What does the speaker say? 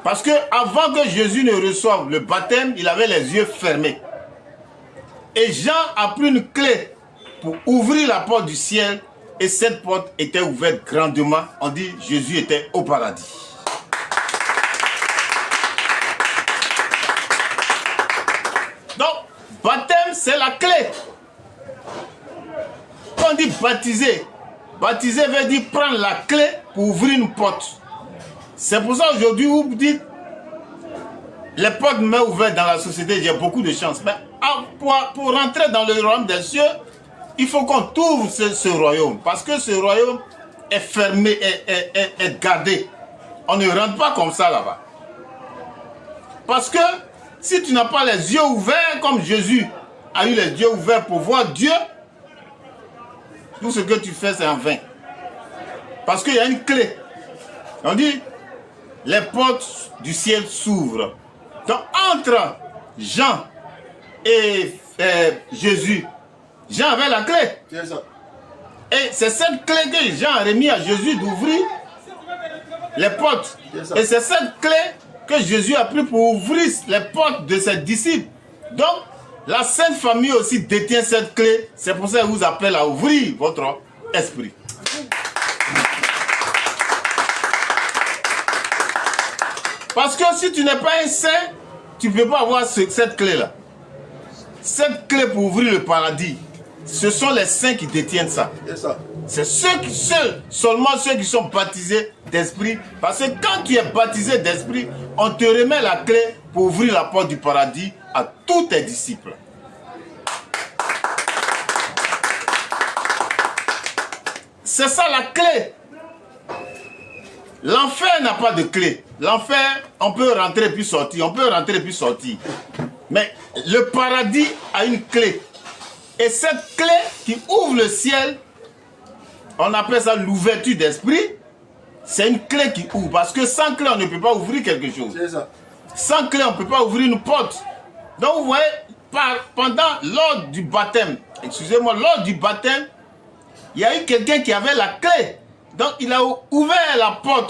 Parce que avant que Jésus ne reçoive le baptême, il avait les yeux fermés. Et Jean a pris une clé pour ouvrir la porte du ciel. Et cette porte était ouverte grandement. On dit Jésus était au paradis. Donc, baptême, c'est la clé. Quand on dit baptiser, baptiser veut dire prendre la clé pour ouvrir une porte. C'est pour ça aujourd'hui vous dites les portes m'ont ouvertes dans la société, j'ai beaucoup de chance. Mais pour rentrer dans le royaume des cieux, il faut qu'on ouvre ce royaume. Parce que ce royaume est fermé, est gardé. On ne rentre pas comme ça là-bas. Parce que si tu n'as pas les yeux ouverts, comme Jésus a eu les yeux ouverts pour voir Dieu, tout ce que tu fais c'est en vain. Parce qu'il y a une clé. On dit, les portes du ciel s'ouvrent. Donc entre Jean et Jésus, Jean avait la clé. Et c'est cette clé que Jean a remis à Jésus d'ouvrir les portes. Et c'est cette clé que Jésus a pris pour ouvrir les portes de ses disciples. Donc, la Sainte Famille aussi détient cette clé. C'est pour ça que je vous appelle à ouvrir votre esprit. Parce que si tu n'es pas un saint, tu ne peux pas avoir cette clé-là. Cette clé pour ouvrir le paradis, ce sont les saints qui détiennent ça. C'est seulement ceux qui sont baptisés d'esprit. Parce que quand tu es baptisé d'esprit, on te remet la clé pour ouvrir la porte du paradis à tous tes disciples. C'est ça la clé. L'enfer n'a pas de clé. L'enfer, on peut rentrer puis sortir. On peut rentrer puis sortir. Mais le paradis a une clé. Et cette clé qui ouvre le ciel, on appelle ça l'ouverture d'esprit. C'est une clé qui ouvre. Parce que sans clé, on ne peut pas ouvrir quelque chose. C'est ça. Sans clé, on ne peut pas ouvrir une porte. Donc vous voyez, lors du baptême, excusez-moi, lors du baptême, il y a eu quelqu'un qui avait la clé. Donc il a ouvert la porte